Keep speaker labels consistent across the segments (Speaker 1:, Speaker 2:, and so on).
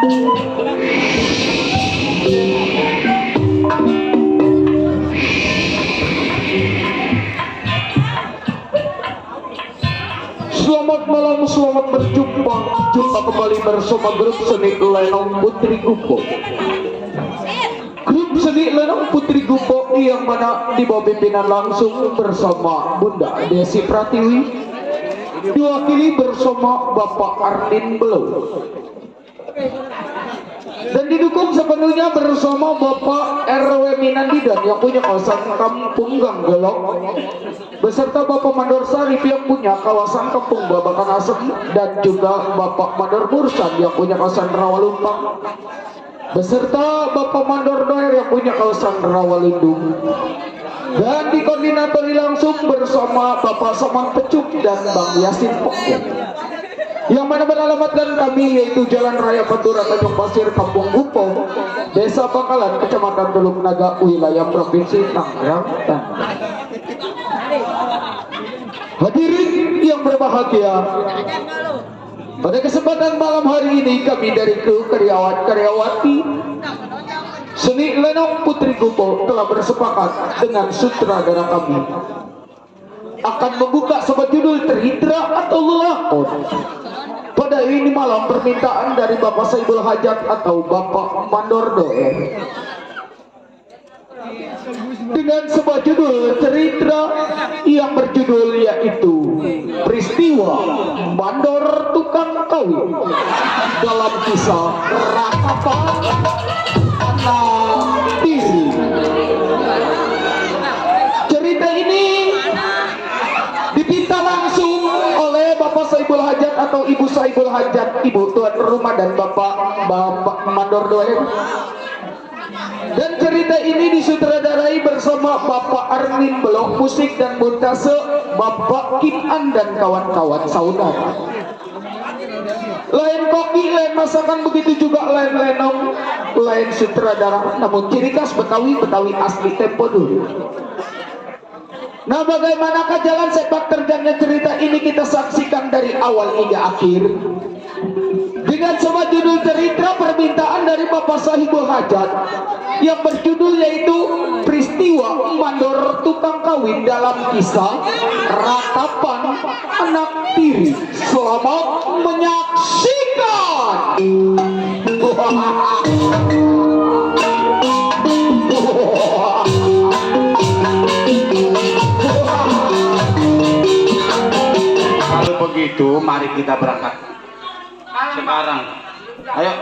Speaker 1: Selamat malam, selamat berjumpa. Jumpa kembali bersama grup seni Lenong Putri Gumpo. Grup seni Lenong Putri Gumpo yang mana di bawah pimpinan langsung bersama Bunda Desi Pratiwi, diwakili bersama Bapak Ardin Belo, dan didukung sepenuhnya bersama Bapak RW Minandidan yang punya kawasan Kampung Ganggelok, beserta Bapak Mandor Sarif yang punya kawasan Kampung Babakan Asem, dan juga Bapak Mandor Mursan yang punya kawasan Rawalumpang, beserta Bapak Mandor Doer yang punya kawasan Rawalindung, dan dikoordinatori langsung bersama Bapak Somang Pecuk dan Bang Yasin Pokok, yang mana beralamatkan kami yaitu Jalan Raya Pantura Tanjung Pasir, Kampung Gumpo, Desa Bangkalan, Kecamatan Teluk Naga, wilayah Provinsi Tangerang Banten. Hadirin yang berbahagia, pada kesempatan malam hari ini kami dari kru karyawati seni Lenong Putri Gumpo telah bersepakat dengan sutradara kami akan membuka sebuah judul Terhidra atau Lelakon. Pada ini malam permintaan dari Bapak Saibul Hajat atau Bapak Mandor Doer dengan sebuah judul cerita yang berjudul yaitu Peristiwa Mandor Tukang Kawin dalam kisah Rakapan Anak Tiri. Cerita ini dipinta langsung oleh Bapak Saibul Hajat atau Ibu Saibul Hajat, Ibu tuan rumah, dan Bapak Mandor Doer. Dan cerita ini disutradarai bersama Bapak Armin Belok, musik dan montase Bapak Kim An dan kawan-kawan saudara. Lain koki, lain masakan, begitu juga lain lenong, lain sutradara, namun ciri khas Betawi asli tempo dulu. Nah, bagaimanakah jalan sepak terjangnya cerita ini kita saksikan dari awal hingga akhir dengan sebuah judul cerita permintaan dari Bapak Saibul Hajat yang berjudul yaitu Peristiwa Mandor Tukang Kawin dalam kisah Ratapan Anak Tiri. Selamat menyaksikan.
Speaker 2: Kalau begitu, mari kita berangkat sekarang. Ayo.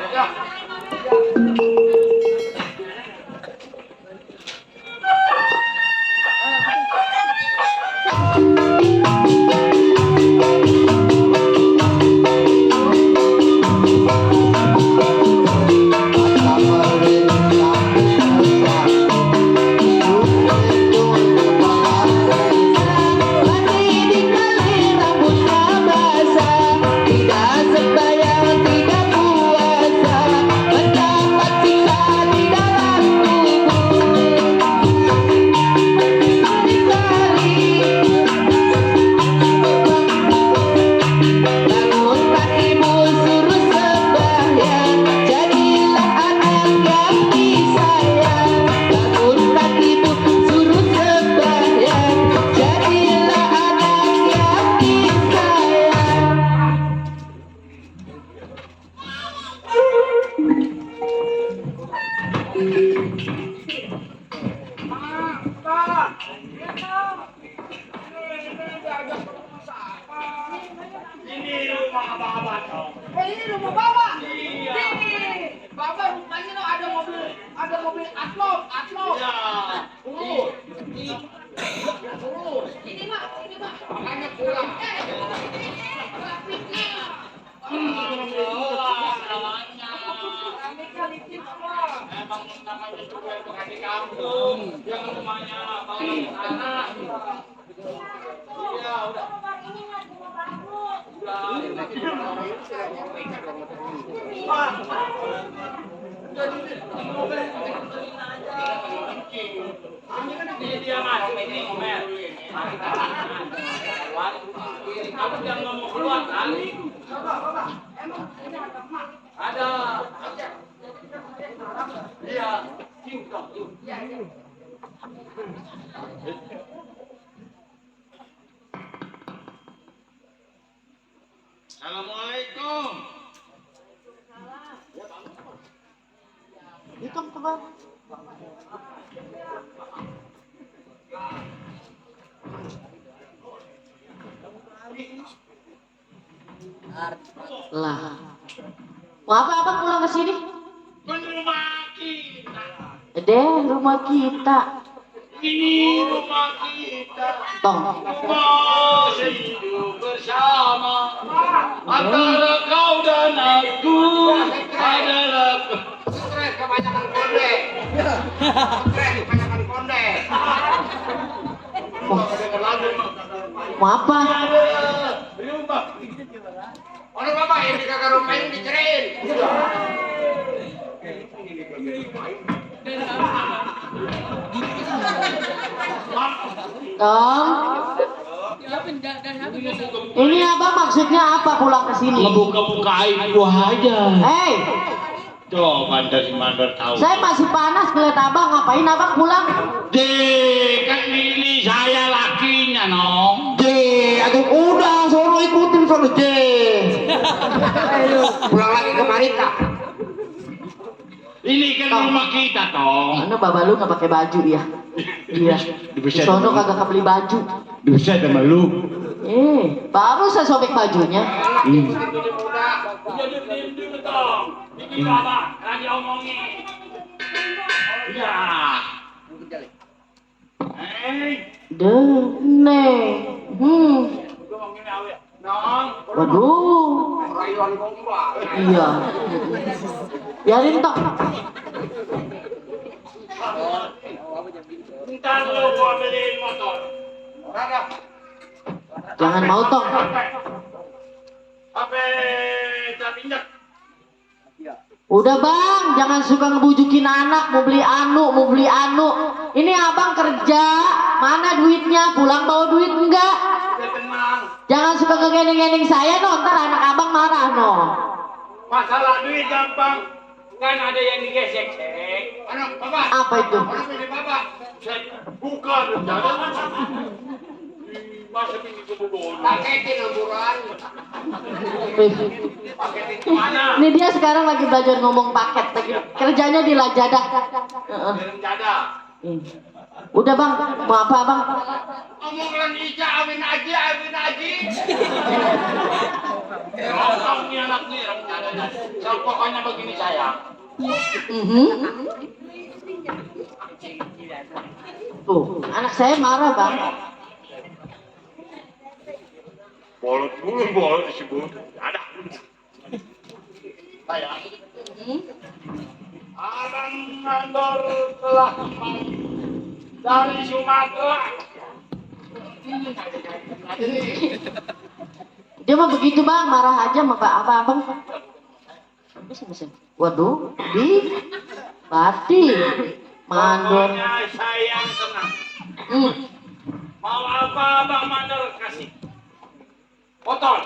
Speaker 3: Ini rumah Bapak. Iya. Bapak rupanya no, ada mobil atlop. Ya. Urus. Ini Mak. Makanya pulang. Grafiknya. Emang namanya juga bukan di kampung, yang rumahnya bawa tanah. Ya udah. Ini dia Mas, ini Omer. Kamu jangan ngomong keluar kan? Bapak, emang ini ada emak. Ada. Iya. Cium dong, cium.
Speaker 2: Assalamualaikum.
Speaker 4: Hitung tuh bang. Lah. Mau apa abang pulang ke sini?
Speaker 3: Rumah kita.
Speaker 4: Deh, rumah kita.
Speaker 3: Ini rumah kita.
Speaker 4: Tong.
Speaker 3: Masih hidup bersama. Antara kau dan aku adalah stres kebanyakan konde. Stres kebanyakan konde.
Speaker 4: Mau apa?
Speaker 3: Rumah. Orang bapak yang di kakak rumah ini dicerain.
Speaker 4: Tong. Ini abang maksudnya apa pulang ke sini?
Speaker 3: Ngebuka-bukain gua aja.
Speaker 4: Hei,
Speaker 3: Coba dari mandor tahu.
Speaker 4: saya masih panas ngeliat abang. Ngapain abang pulang?
Speaker 3: Dek, kan ini saya lakinya, nong.
Speaker 1: Aduh udah, suruh ikutin suruh J.
Speaker 2: Pulang lagi ke Marita.
Speaker 3: Ini kan rumah kita, tong.
Speaker 4: Anu baba lu nggak pakai baju ya? Iya.
Speaker 3: Dibeset.
Speaker 4: Sono kagak kebeli baju.
Speaker 3: Bisa sama lu.
Speaker 4: Baru saya sobek bajunya.
Speaker 3: Jadi diam dulu, tong. Ini bapak lagi omongin. Ya.
Speaker 4: Deh,
Speaker 3: Ngomongin apa ya? Nong.
Speaker 4: waduh.
Speaker 3: Rayuan gombal.
Speaker 4: Iya. Biarin tok.
Speaker 3: Ntar lu gua beliin motor. Ada.
Speaker 4: Jangan mau tok.
Speaker 3: Apa tak pinjak?
Speaker 4: Udah bang, jangan suka ngebujukin anak mau beli anu. Ini abang kerja, mana duitnya? Pulang bawa duit enggak?
Speaker 3: Udah tenang.
Speaker 4: Jangan suka ngegendeng-gendeng saya no, ntar anak abang marah no.
Speaker 3: Masalah duit gampang. Kan ada yang digesek-gesek. Anak bapak.
Speaker 4: Apa itu?
Speaker 3: Orang pilih bapak. Bukan. Masa pilih kebobolan. Paketin lemburan. Paketin kemana?
Speaker 4: Ini dia sekarang lagi belajar ngomong paket, lagi kerjanya di Lajadah.
Speaker 3: Dalam jada.
Speaker 4: Udah bang, mau apa bang?
Speaker 3: Omongan Ica, awin aji. Ngomong nih anak nih, rencananya. So, pokoknya begini sayang.
Speaker 4: Tuh, anak saya marah bang.
Speaker 3: Bolot disebut. Ada. Sayang. Abang Mandor telah kembali dari Sumatera.
Speaker 4: Dia mah begitu bang, marah aja sama abang. Bisa. Waduh, di Bati, mandor.
Speaker 3: Pokoknya sayang tenang. Mau apa Abang Mandor kasih? Motor.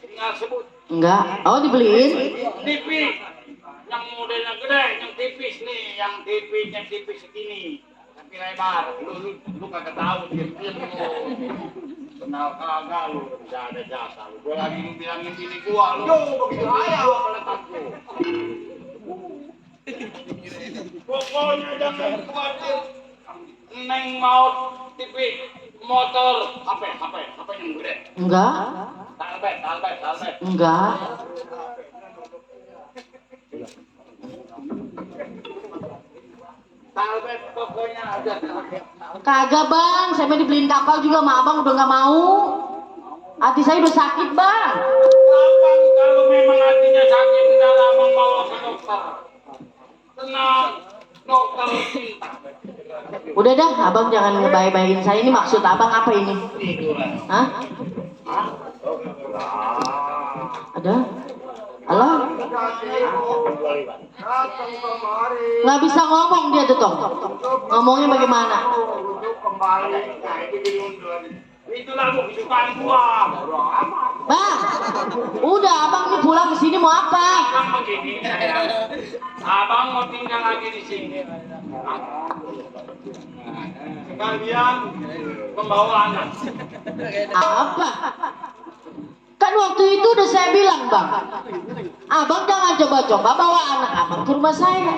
Speaker 3: Tinggal sebut.
Speaker 4: Enggak, oh dibeliin?
Speaker 3: TV. Yang modelnya gede, yang tipis nih, yang tipis segini. Tapi lebar. Lu kagak tahu dia lu. Kenal kagak lu, tidak ada jasa lu. Gua lagi bilangin bini gua lu. Yo, begitu aja letak lu. Pokoknya jangan khawatir. Neng mau TV, motor, HP yang gede.
Speaker 4: Enggak,
Speaker 3: Talbet.
Speaker 4: enggak.
Speaker 3: Talbet pokoknya ada.
Speaker 4: Kagak bang, saya mau dibeliin kapal juga sama abang udah nggak mau. Hati saya udah sakit bang.
Speaker 3: Abang kalau memang hatinya sakit, udah lama mau ke dokter. Tenang, dokter cinta.
Speaker 4: Udah dah, abang jangan ngebaik-baikin saya. Ini maksud abang apa ini? Hah? Ada? Halo? Nggak bisa ngomong dia tuh Tong. Ngomongnya bagaimana?
Speaker 3: Itu lagu kesukaan gua.
Speaker 4: Bang, udah abang nih pulang ke sini mau apa?
Speaker 3: Abang begini, abang mau tinggal lagi di sini. Sekalian membawa anak.
Speaker 4: Apa? Kan waktu itu udah saya bilang bang, abang jangan coba-coba bawa anak abang ke rumah saya.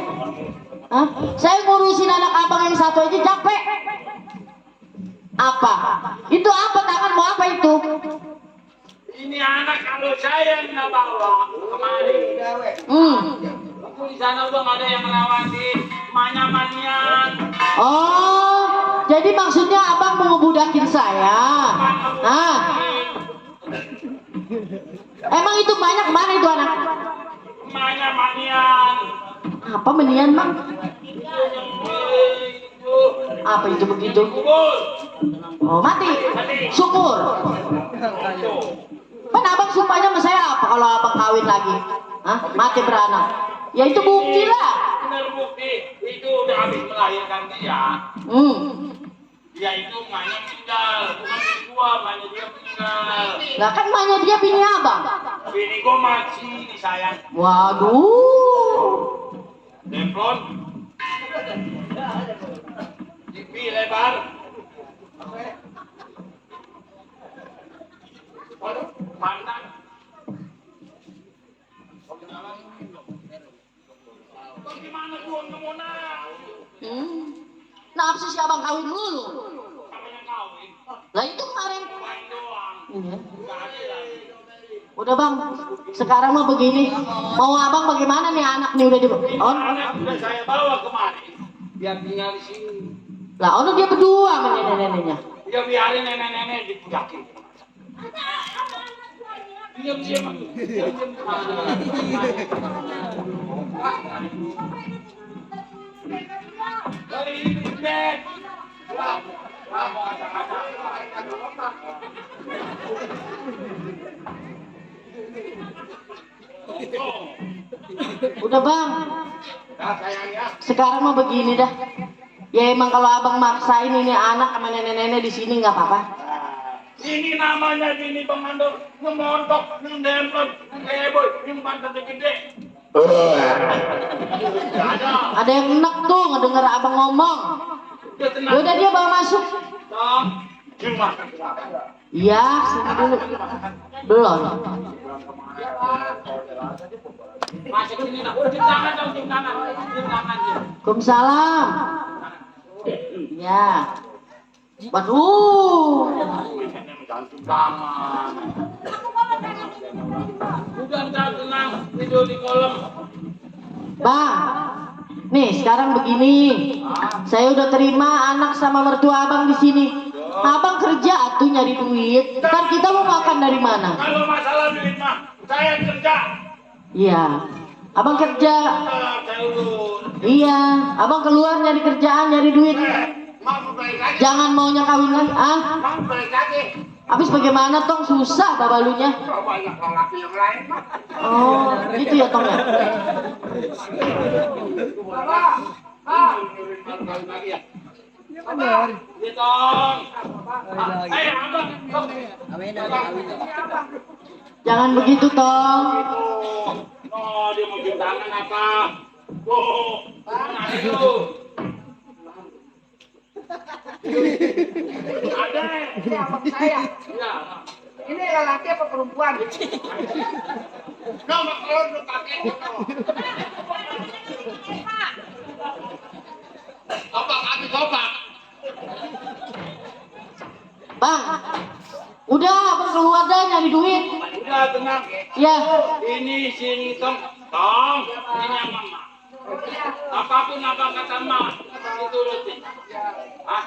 Speaker 4: Hah? Saya ngurusin anak abang yang satu aja capek. Apa? Itu apa tangan mau apa itu?
Speaker 3: Ini anak kalau saya nggak bawa kemari. Aku di sana udah nggak ada yang ngelawatin, manya-manian.
Speaker 4: Oh, jadi maksudnya abang mau ngebudakin saya? Hah? Emang itu banyak kemana itu anak?
Speaker 3: Manya-manian.
Speaker 4: Apa menian bang?
Speaker 3: Itu.
Speaker 4: Apa itu begitu?
Speaker 3: Kubur.
Speaker 4: Oh mati, syukur. Kan abang sumpahnya sama saya apa kalau abang kawin lagi? Hah? Mati beranak. Ya itu bukti lah.
Speaker 3: Benar bukti, itu udah habis melahirkan dia. Dia itu emaknya meninggal, bukan bini gua, emaknya dia meninggal.
Speaker 4: Lah kan emaknya dia bini abang.
Speaker 3: Bini gua masih disayang.
Speaker 4: Waduh.
Speaker 3: Demplon. Pipi lebar. Waduh, pandang. Bagaimana gua nggak mau
Speaker 4: Nafsu si abang kawin dulu.
Speaker 3: namanya kawin,
Speaker 4: Lah itu kemarin.
Speaker 3: main doang.
Speaker 4: Iya.
Speaker 3: Nggak ada lagi.
Speaker 4: Udah bang, sekarang mah begini. Mau abang bagaimana nih anak nih udah di on?
Speaker 3: Anak udah saya bawa kemari, biar tinggal di sini.
Speaker 4: Lah ono dia berdua sama nenek-neneknya.
Speaker 3: Ya biarin nenek-nenek dipujakin. Diam-diam. Dari ini deh.
Speaker 4: Udah bang,
Speaker 3: Nah, sayang ya.
Speaker 4: sekarang mah begini dah. Ya emang kalau abang maksain ini anak sama nenek-nenek di sini nggak apa-apa.
Speaker 3: Ini namanya bini pemandor, ngemontok, ngedempet, ngeboy, yang pantatnya gede. Gak ada.
Speaker 4: Ada yang enak tuh ngedenger abang ngomong.
Speaker 3: Udah tenang.
Speaker 4: Yaudah dia bawa masuk.
Speaker 3: Nah, cuma.
Speaker 4: Iya, sini dulu. Belum.
Speaker 3: Masuk sini nak. Cium tangan dong, cium tangan. Cium tangan dia.
Speaker 4: Waalaikumsalam. Ya. Waduh.
Speaker 3: Gantung tangan. Udah tenang, tidur di kolam.
Speaker 4: Bang, nih sekarang begini. Saya udah terima anak sama mertua abang di sini. Abang kerja atuh nyari duit. Ntar kita mau makan dari mana?
Speaker 3: Kalau masalah duit mah, saya kerja.
Speaker 4: Iya. Abang kerja.
Speaker 3: Saya urus.
Speaker 4: Iya. Abang keluar nyari kerjaan, nyari duit.
Speaker 3: Mau balik lagi?
Speaker 4: Jangan maunya kawin lagi. Ah,
Speaker 3: Mau balik lagi?
Speaker 4: habis bagaimana tong susah babalunya.
Speaker 3: Kalau banyak lelaki yang lain mah.
Speaker 4: Oh, gitu ya tong ya.
Speaker 3: Balik lagi ya? Benar. Iya tong. Abang.
Speaker 4: Jangan begitu tong.
Speaker 3: Oh, dia mau cium tangan apa? Oh, mana itu? Ada.
Speaker 2: Ini abang saya.
Speaker 3: Ya.
Speaker 2: Ini lelaki apa perempuan?
Speaker 3: Nomor kalau lu pakai apa kami coba?
Speaker 4: Bang, udah abang keluar dah nyari duit.
Speaker 3: Udah tenang.
Speaker 4: Ya,
Speaker 3: Ini sini tong, ini yang mama. Apapun apa kata mama, diturutin. Ah,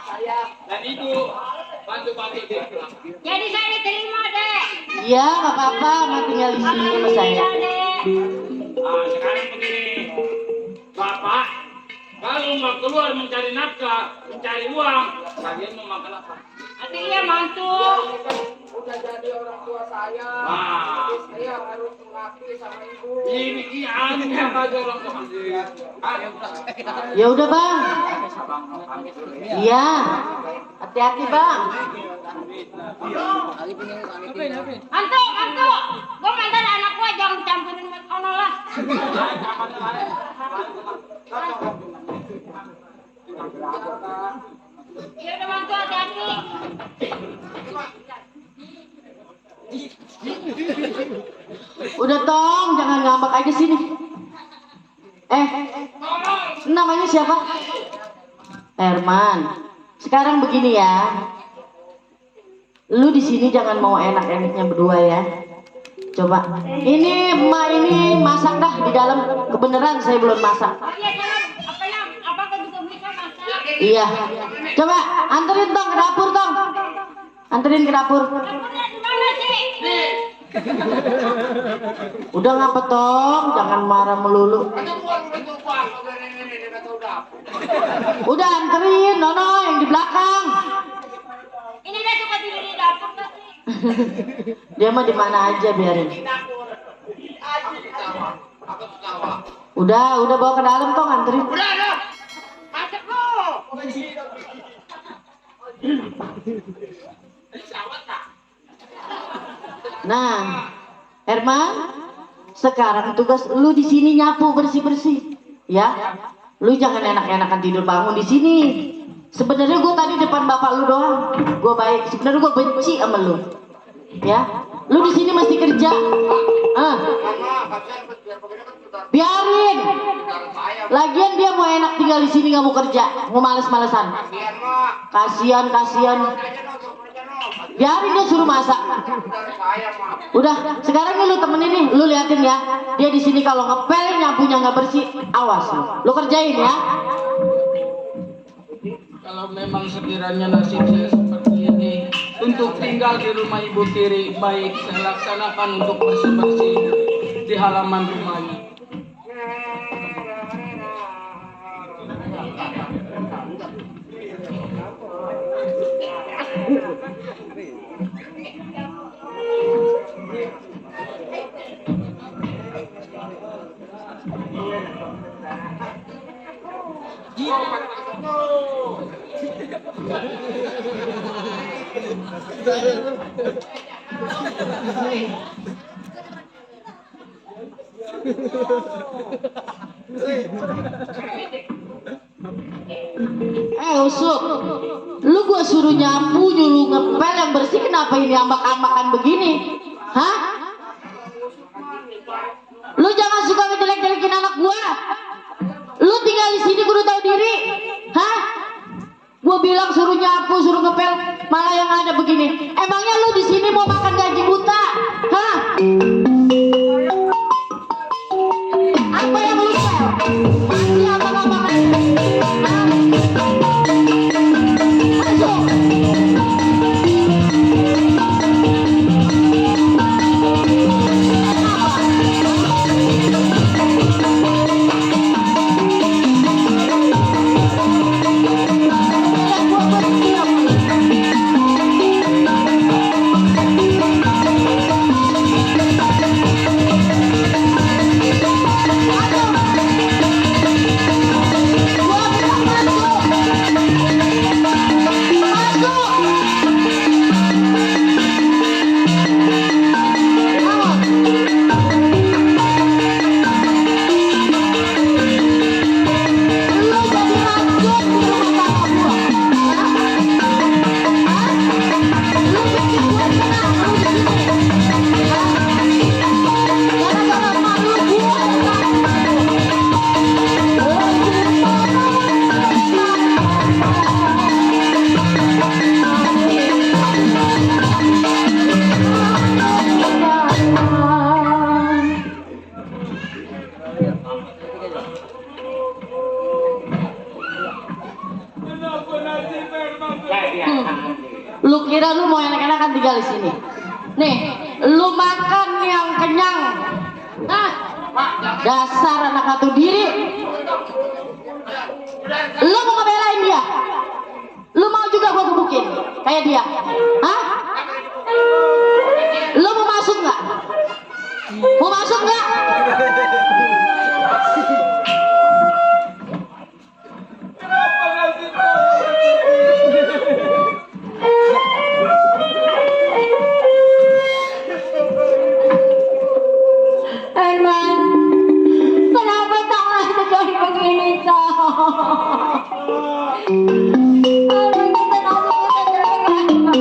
Speaker 3: dan itu bantu-bantu dia.
Speaker 5: Jadi saya diterima deh.
Speaker 4: iya nggak apa-apa, mah tinggal di sini sama saya.
Speaker 3: Ah, sekarang begini, Bapak, kalau mau keluar mencari nafkah, mencari uang, kalian mau makan apa?
Speaker 5: Artinya mantu.
Speaker 2: Udah jadi orang tua saya.
Speaker 3: Ah.
Speaker 2: Jadi saya harus mengakui sama ibu.
Speaker 3: Ini aneh aja orang tua.
Speaker 4: Ya udah bang. Iya. Hati-hati bang.
Speaker 5: Mantu, mantu. Gua mantan anak gua jangan campurin ono lah. Iya udah mantu hati-hati.
Speaker 4: Udah tong, jangan ngambek aja sini. Namanya siapa? Herman. Sekarang begini ya. Lu di sini jangan mau enak-enaknya berdua ya. Coba. Ini emak ini masak dah di dalam. Kebenaran saya belum masak.
Speaker 5: Oh iya jangan apa yang apa kau juga bisa masak.
Speaker 4: Iya. Coba anterin tong ke dapur tong. Anterin ke dapur.
Speaker 5: Dapurnya di mana sih?
Speaker 4: Udah ngapa tong? Jangan marah melulu. Udah anterin, Nono yang di belakang.
Speaker 5: Ini dia suka tidur di dapur nggak sih?
Speaker 4: Dia mah di mana aja biarin. Udah bawa ke dalam tong anterin.
Speaker 3: Udah, dah.
Speaker 5: Masuk lu.
Speaker 4: Nah, Herman, sekarang tugas lu di sini nyapu bersih-bersih, ya. Lu jangan enak-enakan tidur bangun di sini. Sebenarnya gue tadi depan bapak lu doang, gue baik. Sebenarnya gue benci sama lu, ya. Lu di sini mesti kerja. Biarin. Lagian dia mau enak tinggal di sini nggak mau kerja, mau males-malesan. Kasian. Biarin dia suruh masak. Udah, sekarang nih lu temenin nih, lu liatin ya. Dia di sini kalau ngepel nyapunya nggak bersih, awas lu kerjain ya.
Speaker 6: Kalau memang sekiranya nasib saya seperti ini, untuk tinggal di rumah ibu tiri, baik saya laksanakan untuk bersih-bersih di halaman rumahnya.
Speaker 4: Usuk, lu gua suruh nyapu, nyuruh ngepel yang bersih, kenapa ini ambak-ambakan begini? Hah? Lu jangan suka ngejelek-jelekin anak gua. Lu tinggal di sini kudu tahu diri. Hah? Gua bilang suruh nyapu, suruh ngepel, malah yang ada begini. Emangnya lu di sini mau makan gaji buta? Hah? Apa yang lu pel? Masih apa-apaan? Hah? Masuk. Lu kira lu mau enak-enakan tinggal di sini? Nih, lu makan yang kenyang. Nah, dasar anak satu diri. Lu mau ngebelain dia? Lu mau juga gua gebukin? kayak dia? Hah? Lo mau masuk nggak? Mau masuk nggak?
Speaker 5: Herman, kenapa tangan terjadi begini toh? Aduh, kenapa terjadi begini?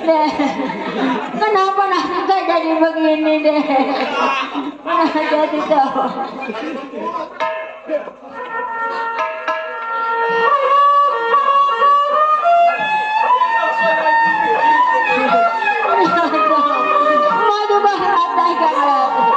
Speaker 5: Deh, kenapa nanti kok jadi begini deh? Kenapa jadi tuh? Mau coba ratakan lagi.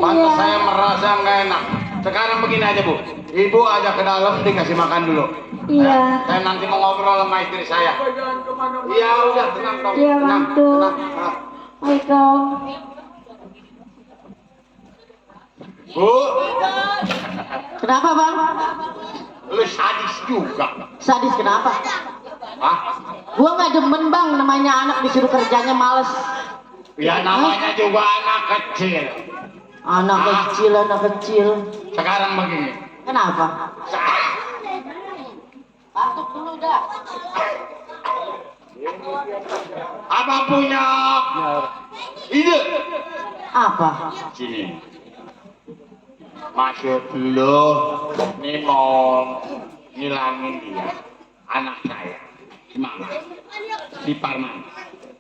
Speaker 3: Pantas saya merasa nggak enak. Sekarang begini aja Bu, Ibu ajak ke dalam dikasih makan dulu.
Speaker 5: Iya.
Speaker 3: Saya nanti mau ngobrol sama istri saya. Iya udah tenang Tom.
Speaker 5: Iya,
Speaker 3: Tenang,
Speaker 5: mantu.
Speaker 3: tenang. Ah.
Speaker 5: Aiko.
Speaker 3: Bu,
Speaker 4: Kenapa bang?
Speaker 3: lu sadis juga.
Speaker 4: Sadis kenapa?
Speaker 3: Hah?
Speaker 4: Gua nggak demen bang, namanya anak disuruh kerjanya males.
Speaker 3: Ya namanya juga anak kecil.
Speaker 4: Anak kecil.
Speaker 3: Sekarang begini.
Speaker 4: Kenapa? Batuk dulu dah.
Speaker 3: Apa punya ide?
Speaker 4: Apa?
Speaker 3: Sini. Maksud lu nih mau ngilangin dia, anak saya, si Mama, si Parman.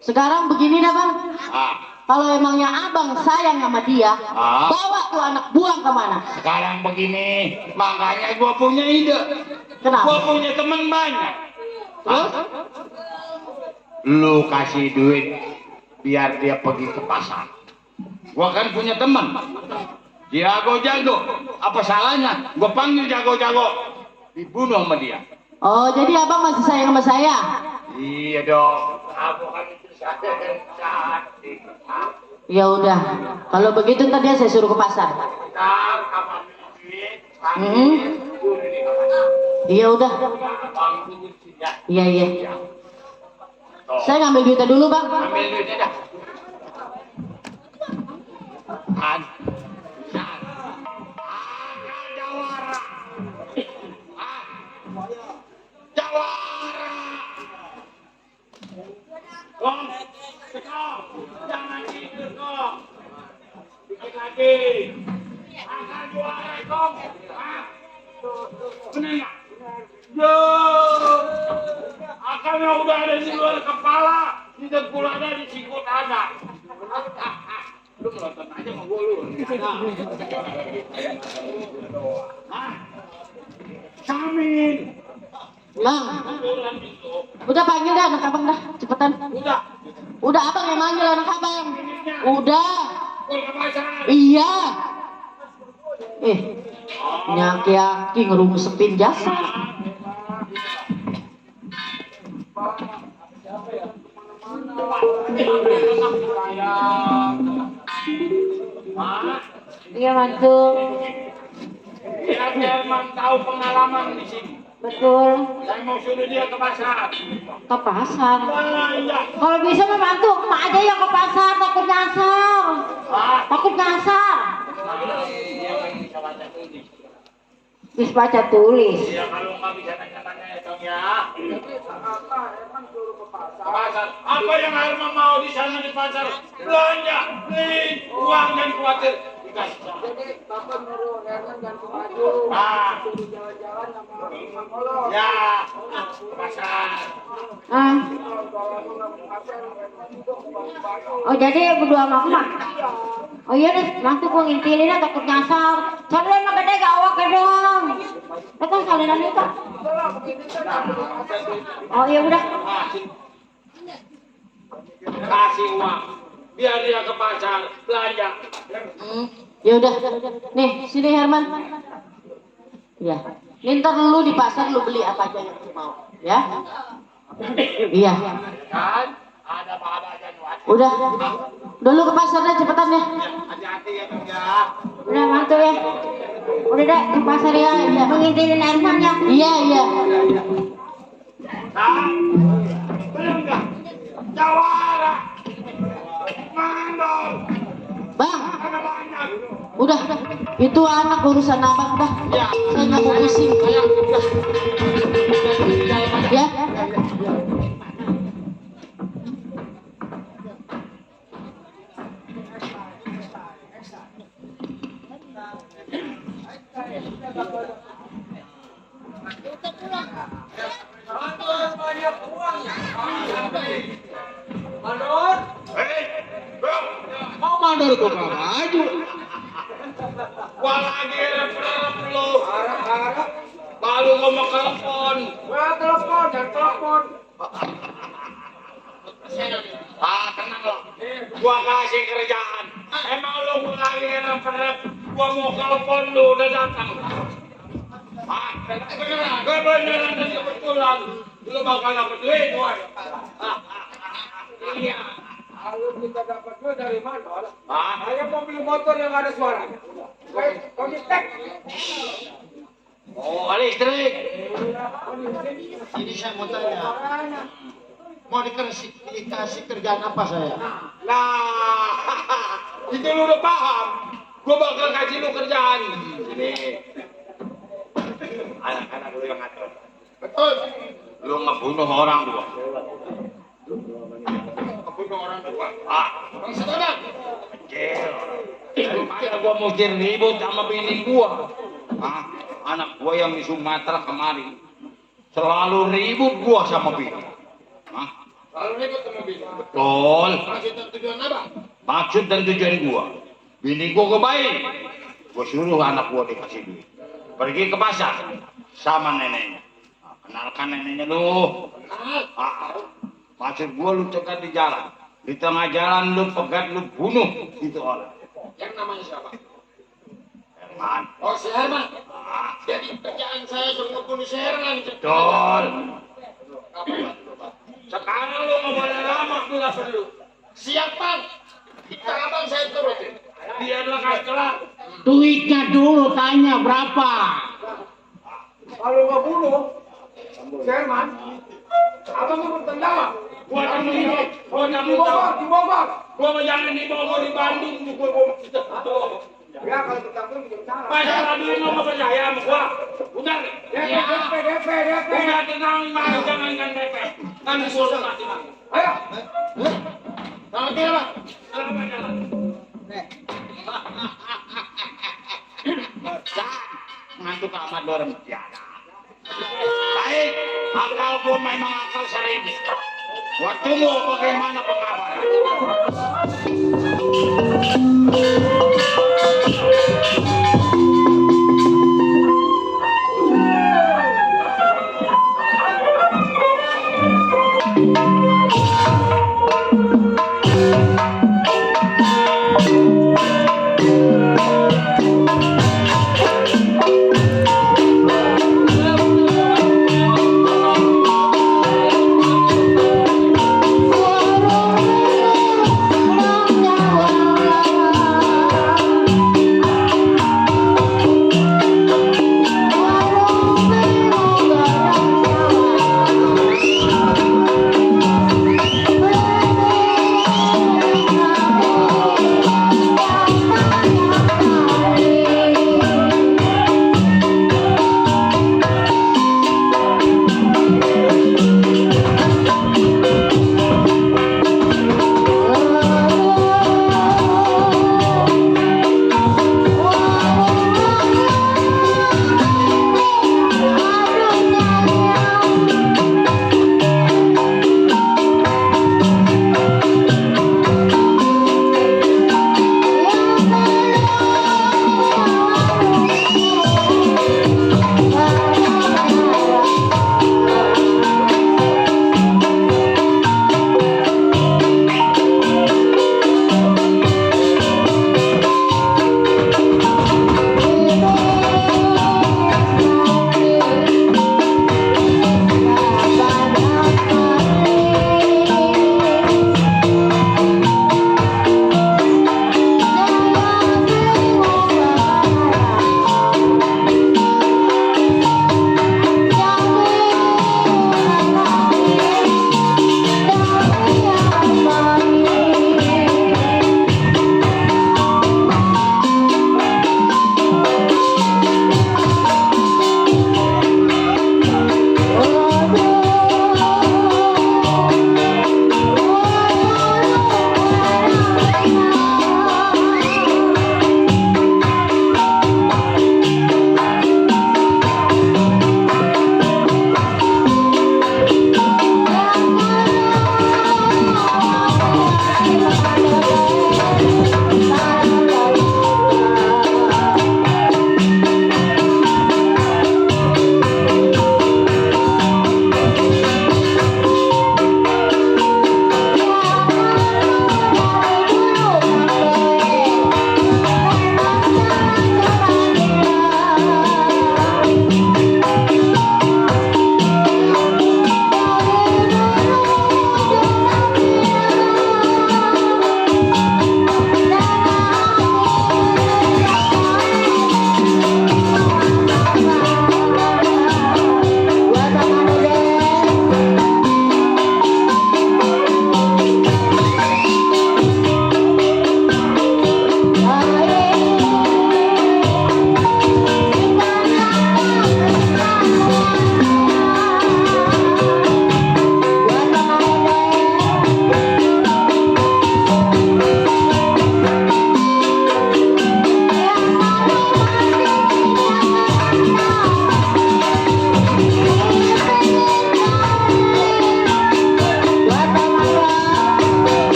Speaker 4: Sekarang begini dah bang.
Speaker 3: Ah,
Speaker 4: Kalau emangnya abang sayang sama dia, bawa tuh anak buang kemana?
Speaker 3: sekarang begini, makanya gua punya ide.
Speaker 4: Kenapa?
Speaker 3: Gua punya teman banyak.
Speaker 4: Terus?
Speaker 3: Lu kasih duit biar dia pergi ke pasar. Gua kan punya teman. Jago-jago. Apa salahnya? Gua panggil jago-jago. Dibunuh sama dia.
Speaker 4: Oh jadi abang masih sayang sama saya?
Speaker 3: Iya dong. Kamu kan itu saya yang cantik.
Speaker 4: Ya udah. Kalau begitu ntar dia saya suruh ke pasar.
Speaker 3: Ntar kamu ambil duit.
Speaker 4: Hmm. Iya udah.
Speaker 3: Abang tunggu sini ya.
Speaker 4: Iya. Saya ngambil duitnya dulu bang.
Speaker 3: Ambil duitnya dah. Kan. Jawara. Jawara. Kom, jangan tidur kok. Dikit lagi. Akan juara kom. Bener nggak? Yo, akannya udah ada di luar kepala, di dengkul ada, di sikut ada. Lu melontot aja sama gua lu. Hah? Samin.
Speaker 4: Bang, udah panggil dah anak abang dah, cepetan. Udah abang yang manggil anak abang. Udah.
Speaker 3: Gua ke pasar.
Speaker 4: Iya. Nyaki-aki ngerumsepin jasa.
Speaker 5: Iya mantu.
Speaker 3: Biar Herman tahu pengalaman di sini.
Speaker 5: Betul.
Speaker 3: Saya mau suruh dia ke pasar.
Speaker 5: Ke pasar.
Speaker 3: Belanja.
Speaker 5: Kalau bisa mah mantu, emak aja yang ke pasar, takut nyasar.
Speaker 3: Ah,
Speaker 5: Takut nyasar.
Speaker 3: dia yang bisa baca tulis.
Speaker 5: Bisa baca tulis.
Speaker 3: Ya kalau nggak bisa tanya-tanya ya dong ya. Ke pasar. Apa yang Herman mau di sana di pasar? Belanja, beli uang dan khawatir. Dikasih.
Speaker 2: Jadi Bapak nyuruh Herman ganti baju,
Speaker 3: Ah,
Speaker 2: suruh jalan-jalan sama Mang Kolot.
Speaker 3: ya, ke pasar.
Speaker 5: Ah.
Speaker 2: Kalau aku nggak mau pasar, Herman juga mau baju.
Speaker 5: Oh jadi berdua sama emak? Oh iya deh, mantu gua ngintilin takut nyasar. Salinan mah gede gawak dong. Itu salinan itu. Oh iya udah.
Speaker 3: Kasih uang biar dia ke pasar belanja.
Speaker 4: Ya udah. Nih, sini Herman. Ya. Nih, ntar lu di pasar lu beli apa aja yang lu mau, ya? Iya.
Speaker 3: Kan ada apa aja nuat.
Speaker 4: Udah. Dulu ke pasar deh cepetan ya.
Speaker 3: Hati-hati ya dong ya.
Speaker 5: Udah mantu ya. Udah deh ke pasar ya. Mengintilin Herman ya.
Speaker 4: Iya.
Speaker 3: Nah, belum nggak? Jawara, mandor,
Speaker 4: Bang,
Speaker 3: ada banyak.
Speaker 4: udah. Itu anak urusan abang dah.
Speaker 3: Ya,
Speaker 4: Saya nggak mau pusing. Ya.
Speaker 3: Bro,
Speaker 6: Mau mandor kok gak maju?
Speaker 3: gua lagi rep-rep lu. Harap-harap. Baru ngomong telepon.
Speaker 2: Wah, telepon, jangan telepon.
Speaker 3: Tenang lo. Gua kasih kerjaan. Emang lu lagi rep-rep. Gua mau telepon lu udah datang. Ah, kebenaran dan kebetulan. Lu bakal dapat duit, boy. Iya.
Speaker 2: Kalau kita dapat duit dari mana?
Speaker 3: Ah,
Speaker 2: Saya mau beli motor yang ada suaranya. Kondistek.
Speaker 3: oh, listrik.
Speaker 7: Ini saya mau tanya, mau dikasih kerjaan apa saya?
Speaker 3: Nah, itu lu udah paham. Gua bakal kasih lu kerjaan. Sini. Anak-anak lu yang ngatur.
Speaker 7: Betul.
Speaker 3: Lu ngebunuh orang dua. Ngebunuh orang dua. Ah,
Speaker 7: Bangsa Bang.
Speaker 3: kecil. Daripada gua mesti ribut sama bini gua. Ah, anak gua yang di Sumatera kemari. Selalu ribut gua sama bini. Ah,
Speaker 7: Lalu ribut sama bini.
Speaker 3: betul.
Speaker 7: Maksud dan tujuan apa?
Speaker 3: Maksud dan tujuan gua. Bini gua kebaik. Gua suruh anak gua dikasih duit. Pergi ke pasar sama neneknya. Nah, kenalkan neneknya lu. Maksud gua lu cegat di jalan. Di tengah jalan lu pegat, lu bunuh itu orang.
Speaker 7: Yang namanya siapa?
Speaker 3: Herman.
Speaker 7: Oh, si Herman.
Speaker 3: Ah,
Speaker 7: Jadi kerjaan saya suruh ngebunuh si Herman.
Speaker 3: betul.
Speaker 7: Apa Bang?
Speaker 3: Sekarang lu nggak boleh lama gua perlu.
Speaker 7: Siap Bang. Kita abang saya turutin.
Speaker 3: Biarlah kasih kelar.
Speaker 6: Duitnya dulu tanya berapa.
Speaker 2: Kalau nggak bunuh, Sherman, abang mau bertanggung.
Speaker 3: Gua tanggung jawab. Gua
Speaker 2: Di
Speaker 3: tanggung
Speaker 2: Bogor,
Speaker 3: jawab.
Speaker 2: di Bogor.
Speaker 3: Gua mau jangan di Bogor, di Bandung. Gua
Speaker 2: Ya kalau bertanggung jadi salah.
Speaker 3: masalah duit lu nggak percaya sama gua. Udah.
Speaker 2: DP.
Speaker 3: Udah tenang, Bang. Jangan DP. Nanti gua mati, Bang.
Speaker 2: Ayo.
Speaker 7: Selamat tinggal Bang.
Speaker 3: Selamat jalan. Ngantuk amat dorong tiada. Baik, akal pun memang akal seribu. Gua tunggu bagaimana pengkabaran.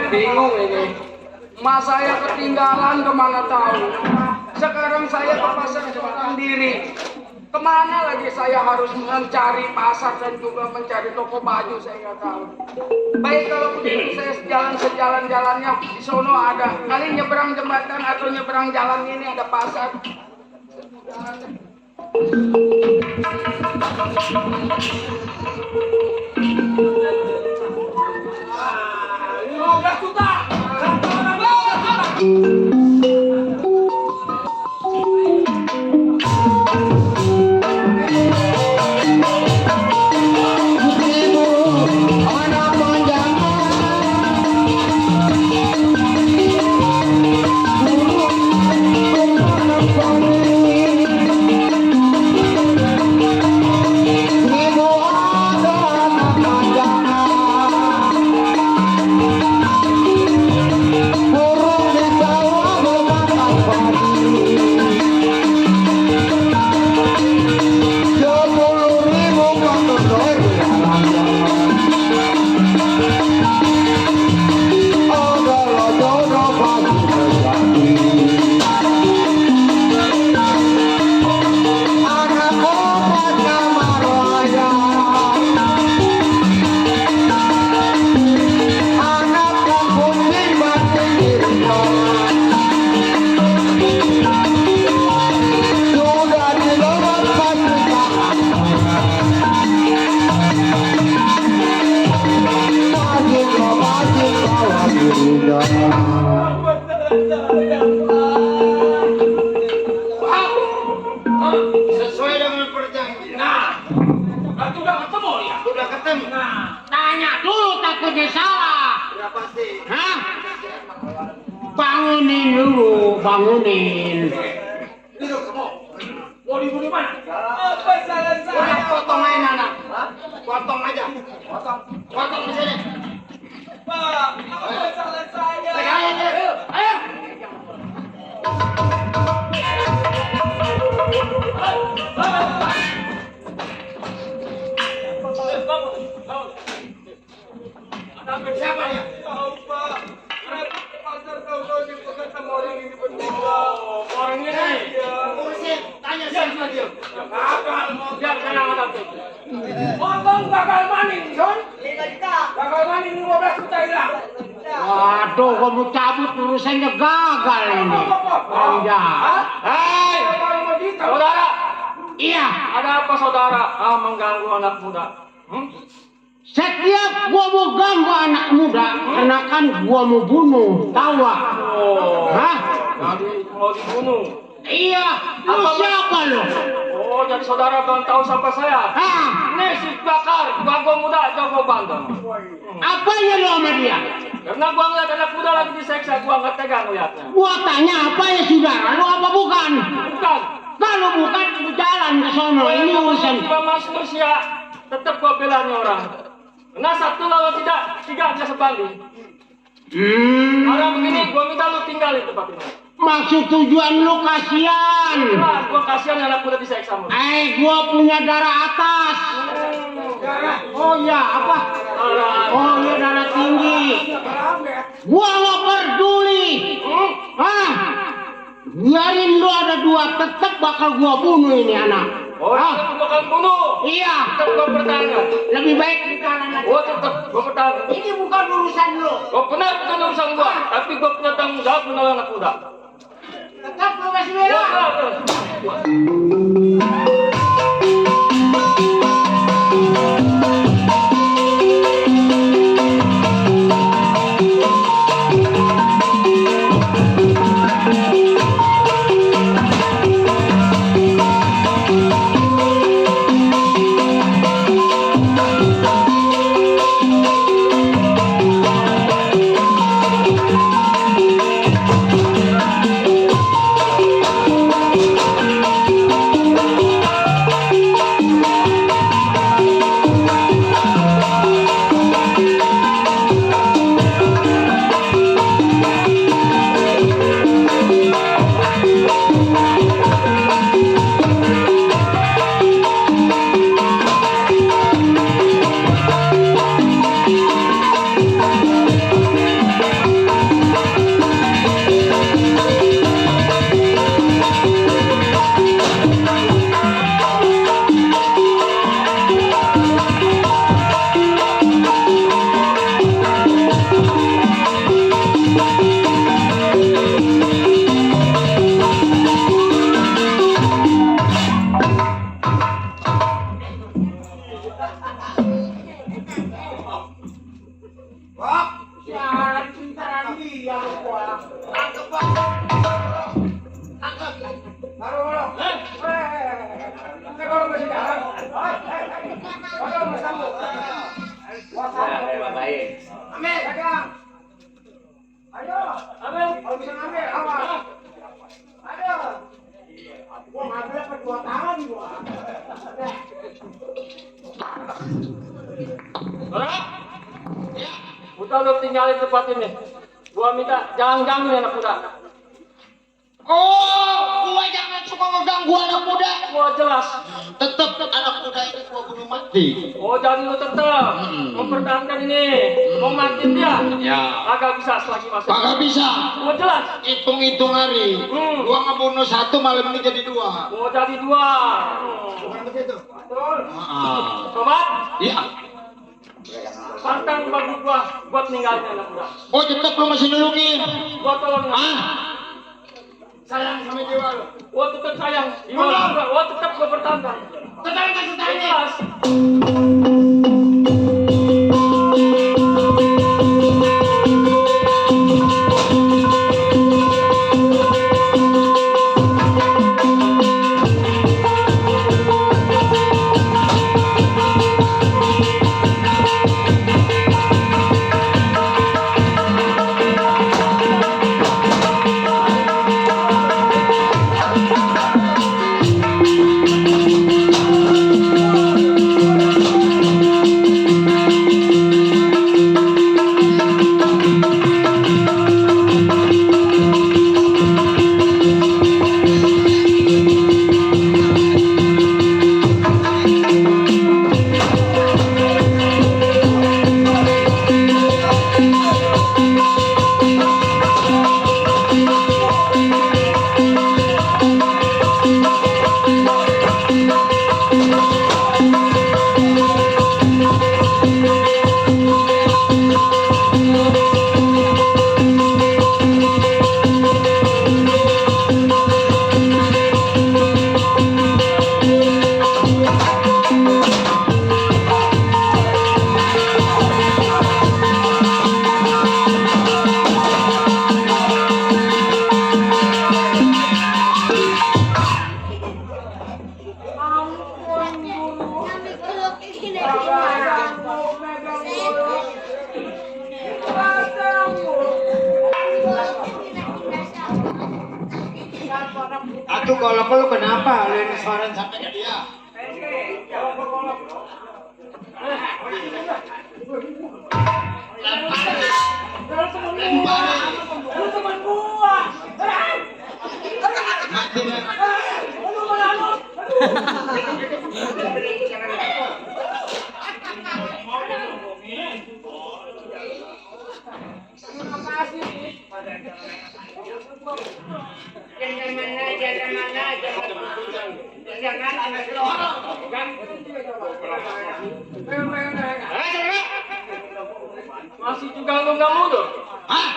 Speaker 6: bingung ini. Mas saya ketinggalan kemana tahu. Sekarang saya ke pasar Jembatan Diri. Kemana lagi saya harus mencari pasar dan juga mencari toko baju, saya nggak tahu. Baik kalau begitu saya sejalan-jalannya di sono ada. Kali nyebrang jembatan atau nyebrang jalan ini ada pasar.
Speaker 7: Sesuai dengan perjanjian.
Speaker 3: Nah, berarti udah ketemu ya?
Speaker 7: Udah ketemu.
Speaker 3: Nah, tanya dulu takutnya salah.
Speaker 7: Berapa sih?
Speaker 3: Hah? Bangunin dulu, bangunin. Duduk kamu. Mau libur di mana?
Speaker 7: Apa salah saya?
Speaker 3: Udah potong aja anak.
Speaker 7: Potong aja. Potong di sini.
Speaker 6: Pak, apa salah saya?
Speaker 3: Ayo, ayo.
Speaker 7: Siapa dia?
Speaker 6: Tahu Pak, kenapa pasar tahu-tahu dipegang sama orang ini berdua?
Speaker 3: Orang ini.
Speaker 7: Urusin. Tanya siapa dia?
Speaker 3: Biar kenal ada tuh. Potong gagal maning, Son.
Speaker 7: 5 juta.
Speaker 3: Gagal maning 15 juta hilang. Waduh, kamu cabut urusannya gagal ini. Anda. Hei, saudara. Iya, ada apa saudara? Mengganggu anak muda. Setiap gua mau ganggu anak muda, karena kan gua mau bunuh, tahu gak? Hah? Jadi mau dibunuh? Iya, lu siapa lu? Oh, jadi saudara belum tahu siapa saya? Hah? Ini si Bakar, jago muda, jago bandel. Apanya lu sama dia? Karena gua ngeliat anak muda lagi diseksa, gua nggak tega ngeliatnya. Gua tanya apa ya saudara, lu apa bukan? Bukan. Kalau bukan, lu jalan ke sono, ini urusan. Gua manusia, tetap gua bela nih orang. Nah, 1 lawan 3 aja sebanding. Karena begini, gua minta lu tinggalin tempat ini. Maksud tujuan lu kasihan. Nah, gua kasihan anak muda diseksa. Gua punya darah atas. Darah? Oh iya, apa? Oh iya, darah tinggi. Gua nggak peduli. Hah? Biarin lu ada 2, tetap bakal gua bunuh ini anak. Oh, tetap bakal bunuh? Iya. Tetap gua bertahan. Lebih baik di kanan aja. Gua tetap gua bertahan. Ini bukan urusan lu. Oh benar, bukan urusan gua. Tapi gua punya tanggung jawab menolong anak muda. Tetap lu masih bela. baik.
Speaker 6: Ambil, dagang. Ayo.
Speaker 3: Ambil.
Speaker 6: Kalau bisa ngambil, awas. Ayo. Gua ngambil apa 2 tangan gua.
Speaker 3: Orang? Udah lo tinggalin tempat ini. Gua minta jangan ganggu anak muda.
Speaker 7: Oh, gua jangan suka ngeganggu anak muda.
Speaker 3: Gua jelas.
Speaker 7: Tetap anak muda itu gua bunuh mati.
Speaker 3: Oh jadi lu tetap mempertahankan ini, mau matiin dia?
Speaker 7: Ya.
Speaker 3: Agak bisa selagi masuk.
Speaker 7: Kagak bisa.
Speaker 3: Gua jelas.
Speaker 7: Hitung-hitung hari. Gua ngebunuh 1, malam ini jadi 2.
Speaker 3: Oh jadi 2.
Speaker 6: Bukan begitu. Betul.
Speaker 3: Sobat,
Speaker 7: Iya.
Speaker 3: pantang bagi gua buat ninggalin anak muda.
Speaker 7: Oh, tetap lu masih nulungin.
Speaker 3: Gua tolong.
Speaker 6: Sayang sama jiwa lu.
Speaker 3: Gua tetap sayang. Gua tetap gua pertahankan.
Speaker 6: Tetangga tetangga.
Speaker 3: Jelas.
Speaker 7: Atuh kalau lu kenapa? Lu yang saran sampai ke dia. Mati dah.
Speaker 3: Masih juga nggak mundur.
Speaker 7: Hah?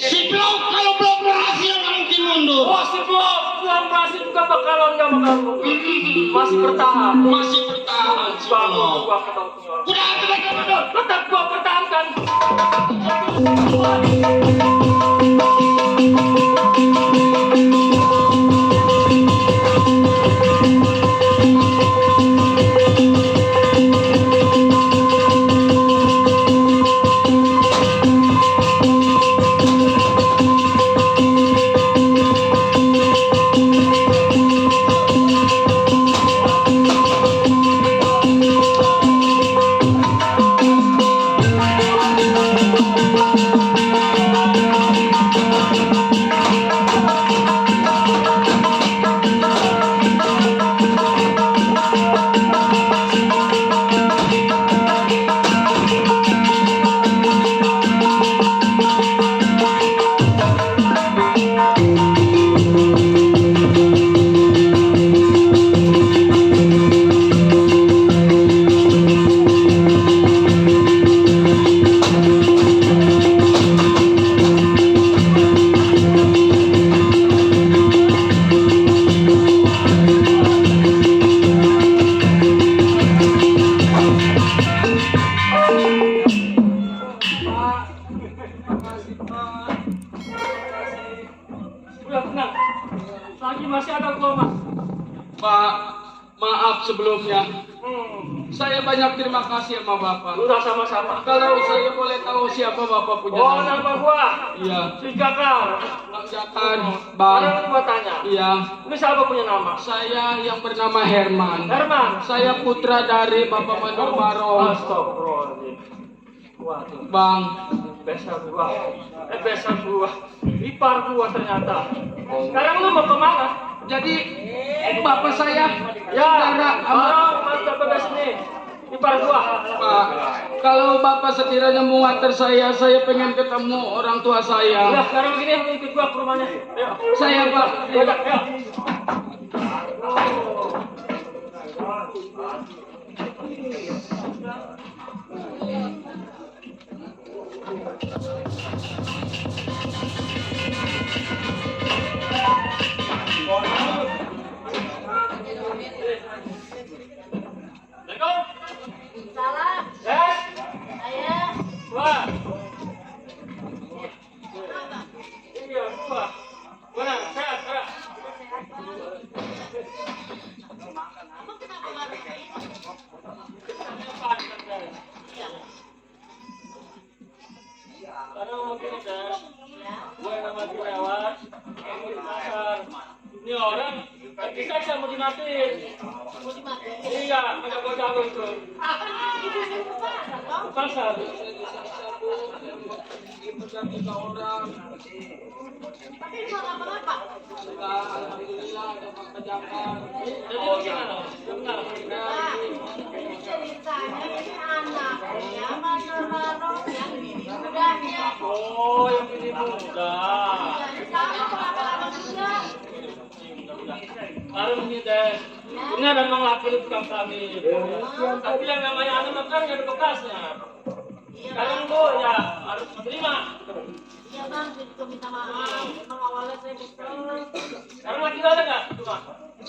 Speaker 7: Si Blok kalau belum berhasil nggak mungkin mundur.
Speaker 3: Oh si belum berhasil juga bakalan nggak bakal mundur. Masih bertahan.
Speaker 7: Masih bertahan si
Speaker 3: Bangun
Speaker 7: Blok.
Speaker 3: gua ketemu orang.
Speaker 7: Udah, betul.
Speaker 3: Tetap gua pertahankan. Udah tenang. Lagi masih ada gua mas.
Speaker 6: Pak, Maaf sebelumnya. Saya banyak terima kasih sama Bapak.
Speaker 2: Udah sama-sama.
Speaker 6: Kalau saya boleh tahu siapa Bapak punya
Speaker 2: Oh,
Speaker 6: nama?
Speaker 2: nama gua.
Speaker 6: Iya.
Speaker 2: Si Jakar.
Speaker 6: Bang Jakar, Bang.
Speaker 2: Sekarang gua tanya.
Speaker 6: Iya.
Speaker 2: Ini siapa punya nama?
Speaker 6: Saya yang bernama Herman.
Speaker 2: Herman.
Speaker 6: Saya putra dari Bapak Mandor Barong.
Speaker 2: Astagfirullahaladzim. Waduh.
Speaker 6: Bang,
Speaker 2: Besar gua. Ipar gua ternyata. Sekarang lu mau kemana?
Speaker 6: jadi Bapak saya
Speaker 2: Ya,
Speaker 6: saudara sama
Speaker 2: barang mantap begas nih. Ipar gua.
Speaker 6: Pak. Kalau Bapak sekiranya mau nganter saya pengen ketemu orang tua
Speaker 2: Ya,
Speaker 6: saya.
Speaker 2: sekarang begini lu ikut gua ke rumahnya. Ayo.
Speaker 6: Saya Pak.
Speaker 2: Ayo. Ayo.
Speaker 4: Salah.
Speaker 2: Yes.
Speaker 4: Saya.
Speaker 2: Wah. Iya, gua. Mana? Sehat, sehat.
Speaker 4: Abang kenapa marah?
Speaker 2: Sekarang mau kita tes. Gue nama Direwas. Kamu di pasar. Ini orang bisa mau dimatiin.
Speaker 4: Mau dimatiin?
Speaker 2: Iya, ada bocah itu.
Speaker 4: Itu sih ke pasar, Bang.
Speaker 2: Pasar.
Speaker 4: Tapi itu apa-apa.
Speaker 6: Alhamdulillah ada Bapak Jakar.
Speaker 2: Jadi gimana? Benar.
Speaker 4: Nah, ini ceritanya ini anaknya Mandor Barong yang bini mudanya.
Speaker 2: Oh, yang ini muda.
Speaker 4: Yang sama pengalaman juga.
Speaker 2: Baru ini deh. Ini ada memang laki di tukang kami. Tapi yang namanya anak kan nggak ada bekasnya.
Speaker 4: Iya,
Speaker 2: Sekarang
Speaker 4: Bang.
Speaker 2: bu ya harus menerima.
Speaker 4: Iya, Bang. Itu minta maaf. Emang awalnya saya kesel.
Speaker 2: Sekarang lagi ada nggak? Cuma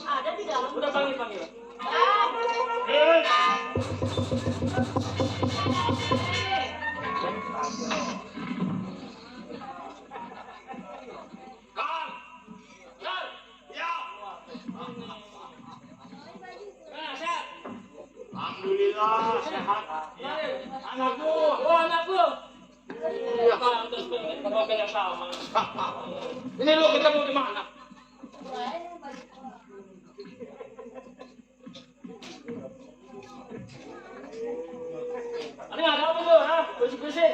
Speaker 4: Ada di dalam.
Speaker 2: udah panggil.
Speaker 4: Ah,
Speaker 3: Alhamdulillah sehat.
Speaker 2: Anakku, oh anakku. Iya, pantas kalau kayak sama.
Speaker 3: Ini lu ketemu di mana?
Speaker 2: Ini ada apa tuh? Hah? Bersih-bersih.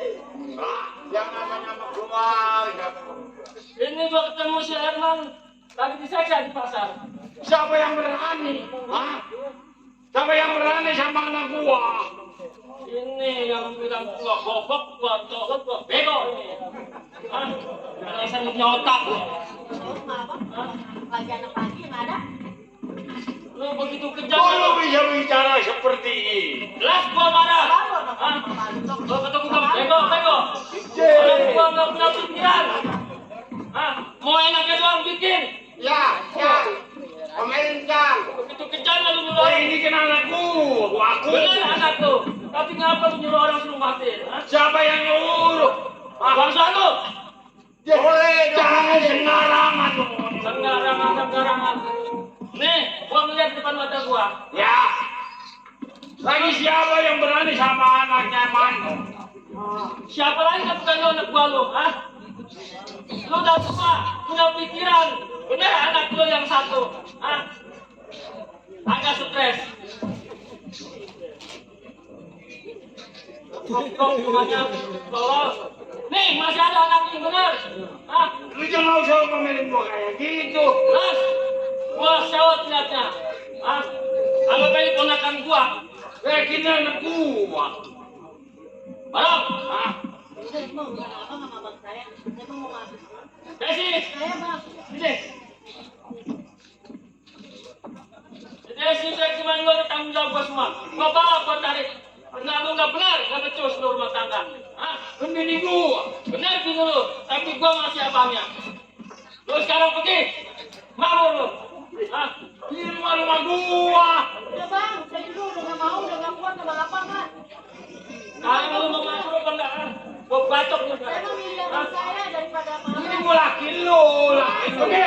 Speaker 3: Yang namanya keluarga.
Speaker 2: Ini gua ketemu si Herman lagi diseksa di pasar.
Speaker 3: Siapa yang berani? Hah? Siapa yang berani sama anak gua?
Speaker 2: Ini yang bilang gua goblok, gua tolong, gua bego ini. Hah? Alasan nyotak.
Speaker 4: oh, Bang. Lagi anak lagi yang ada.
Speaker 2: Lu begitu kejam.
Speaker 3: Kok lu bisa bicara seperti ini?
Speaker 2: Jelas gua marah.
Speaker 4: Baru anak
Speaker 2: Hah?
Speaker 4: Bang.
Speaker 2: Lu ketemu gua bego, bego. Orang gua nggak punya pikiran. Hah? Mau enaknya doang bikin.
Speaker 3: Ya, ya. Pemerintah.
Speaker 2: Begitu kejam lalu nyuruh
Speaker 3: Oh,
Speaker 2: orang.
Speaker 3: ini kan anakku. Aku.
Speaker 2: Bener anak tuh. Tapi ngapa lu nyuruh orang suruh matiin? Hah?
Speaker 3: Siapa yang nyuruh?
Speaker 2: Bangsa lu.
Speaker 3: Boleh, jangan sembarangan.
Speaker 2: Sembarangan. Nih, gua ngeliat depan mata gua.
Speaker 3: Ya. Lagi siapa yang berani sama anaknya Man?
Speaker 2: Siapa lagi kan bukan lu anak gua lu, ah? Lu udah tua, punya pikiran. Bener anak lu yang satu, ah? Agak stres. Kok makanya tolong. Nih, masih ada anak ini bener. Ah,
Speaker 3: Lu jangan usah ngomelin gua kayak gitu.
Speaker 2: Mas, gua sewot liatnya. Ah, anggap aja ponakan gua.
Speaker 3: Ini anak gua.
Speaker 2: Barang,
Speaker 3: Ah,
Speaker 4: Saya mau apa sama abang saya? Saya mau masuk.
Speaker 2: Desi,
Speaker 4: Saya, Bang.
Speaker 2: sini. Desi, saya cuma nggak tanggung jawab gua semua. Gua bawa, gua tarik. Benar lu nggak benar, nggak becus lu rumah tangga. Ah,
Speaker 3: kan bini gua.
Speaker 2: benar bini lu, tapi gua masih abangnya. Lu sekarang pergi, mau lu. Ah,
Speaker 3: Ini rumah gua.
Speaker 4: Udah, Bang. Saya juga udah nggak mau, udah nggak kuat sama lapangan.
Speaker 2: sekarang lu mau masuk apa enggak? Ah, gua bacok lu
Speaker 4: Saya
Speaker 2: sekarang.
Speaker 4: mau milih
Speaker 2: Ah,
Speaker 4: abang saya daripada
Speaker 3: Ini
Speaker 4: malam.
Speaker 3: gua laki lu. Laki lu.
Speaker 2: Oke,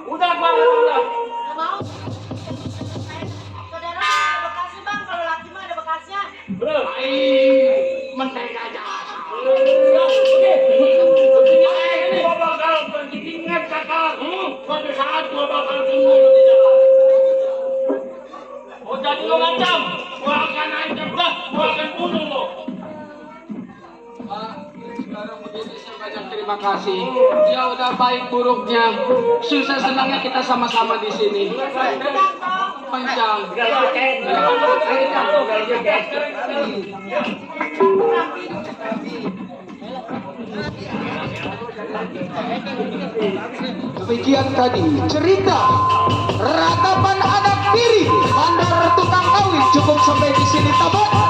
Speaker 2: udah gua udah.
Speaker 4: Nggak mau.
Speaker 2: Bro.
Speaker 3: Ay, mentega jasa.
Speaker 2: Oke.
Speaker 3: Ay, gua bakal ingat kakak. Suatu saat gua bakal tunggu di jalan.
Speaker 2: Oh, jadi lo ngancam.
Speaker 3: Gua akan ancam dah, gua akan bunuh lo.
Speaker 6: Pak, sekarang begini saya banyak terima kasih. Ya udah baik buruknya, susah senangnya kita sama-sama di sini. Panjang.
Speaker 1: Demikian tadi cerita ratapan anak tiri bandar tukang kawin cukup sampai di sini tamat.